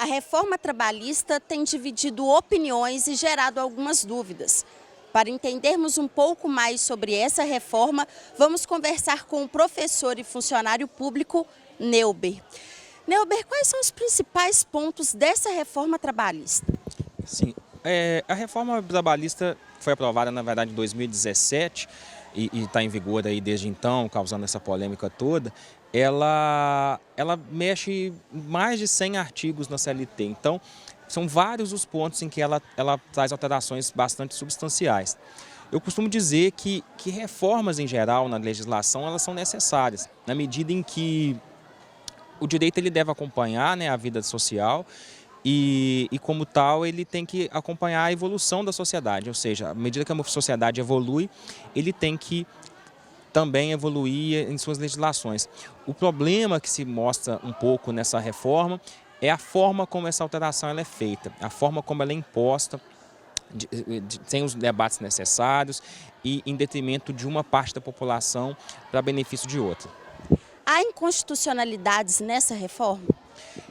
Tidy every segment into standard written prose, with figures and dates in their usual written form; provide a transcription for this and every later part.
A reforma trabalhista tem dividido opiniões e gerado algumas dúvidas. Para entendermos um pouco mais sobre essa reforma, vamos conversar com o professor e funcionário público Neuber. Neuber, quais são os principais pontos dessa reforma trabalhista? Sim, a reforma trabalhista foi aprovada, na verdade, em 2017 e está em vigor aí desde então, causando essa polêmica toda. Ela mexe em mais de 100 artigos na CLT, então são vários os pontos em que ela traz alterações bastante substanciais. Eu costumo dizer que reformas em geral na legislação elas são necessárias, na medida em que o direito ele deve acompanhar, né, a vida social e como tal ele tem que acompanhar a evolução da sociedade, ou seja, à medida que a sociedade evolui, ele tem que também evoluir em suas legislações. O problema que se mostra um pouco nessa reforma é a forma como essa alteração ela é feita, a forma como ela é imposta, sem os debates necessários e em detrimento de uma parte da população para benefício de outra. Há inconstitucionalidades nessa reforma?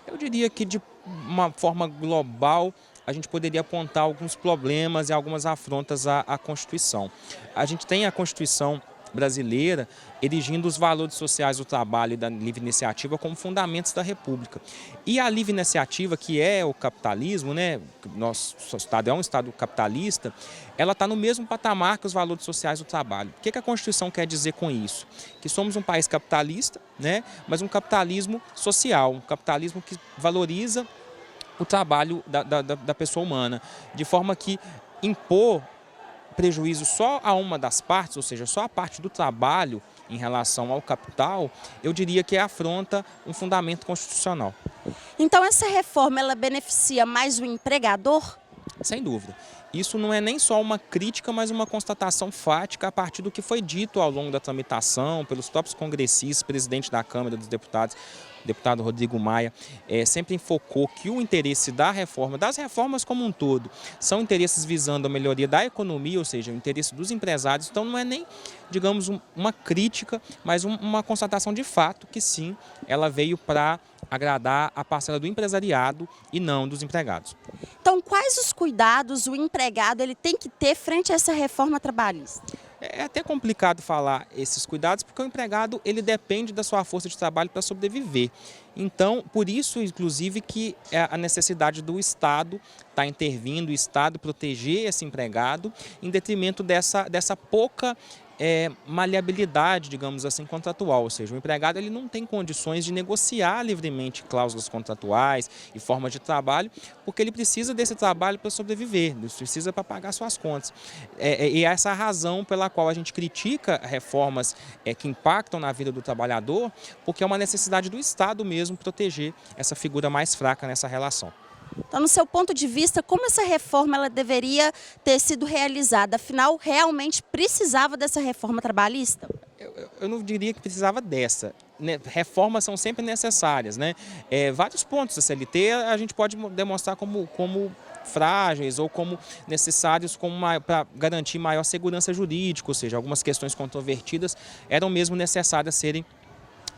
Eu diria que de uma forma global a gente poderia apontar alguns problemas e algumas afrontas à Constituição. A gente tem a Constituição brasileira erigindo os valores sociais do trabalho e da livre iniciativa como fundamentos da República. E a livre iniciativa, que é o capitalismo, né, nosso Estado é um Estado capitalista, ela está no mesmo patamar que os valores sociais do trabalho. O que a Constituição quer dizer com isso? Que somos um país capitalista, né, mas um capitalismo social, um capitalismo que valoriza o trabalho da pessoa humana, de forma que impor prejuízo só a uma das partes, ou seja, só a parte do trabalho em relação ao capital, eu diria que afronta um fundamento constitucional. Então essa reforma ela beneficia mais o empregador? Sem dúvida. Isso não é nem só uma crítica, mas uma constatação fática a partir do que foi dito ao longo da tramitação pelos próprios congressistas, presidente da Câmara dos Deputados, o deputado Rodrigo Maia, sempre enfocou que o interesse da reforma, das reformas como um todo, são interesses visando a melhoria da economia, ou seja, o interesse dos empresários. Então não é nem, digamos, uma crítica, mas uma constatação de fato que sim, ela veio para agradar a parcela do empresariado e não dos empregados. Então quais os cuidados o empregado ele tem que ter frente a essa reforma trabalhista? É até complicado falar esses cuidados porque o empregado ele depende da sua força de trabalho para sobreviver. Então, por isso, inclusive, que é a necessidade do Estado estar intervindo, o Estado proteger esse empregado em detrimento dessa pouca maleabilidade, digamos assim, contratual, ou seja, o empregado ele não tem condições de negociar livremente cláusulas contratuais e formas de trabalho, porque ele precisa desse trabalho para sobreviver, ele precisa para pagar suas contas. E essa é a razão pela qual a gente critica reformas que impactam na vida do trabalhador, porque é uma necessidade do Estado mesmo proteger essa figura mais fraca nessa relação. Então, no seu ponto de vista, como essa reforma ela deveria ter sido realizada? Afinal, realmente precisava dessa reforma trabalhista? Eu não diria que precisava dessa. Né? Reformas são sempre necessárias. Né? Vários pontos da CLT a gente pode demonstrar como frágeis ou como necessários para garantir maior segurança jurídica, ou seja, algumas questões controvertidas eram mesmo necessárias serem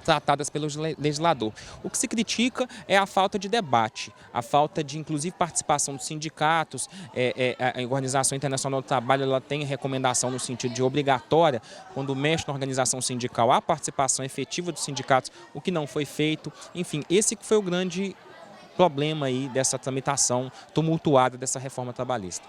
tratadas pelo legislador. O que se critica é a falta de debate, a falta de, inclusive, participação dos sindicatos. A Organização Internacional do Trabalho ela tem recomendação no sentido de obrigatória, quando mexe na organização sindical, a participação efetiva dos sindicatos, o que não foi feito. Enfim, esse foi o grande problema aí dessa tramitação tumultuada dessa reforma trabalhista.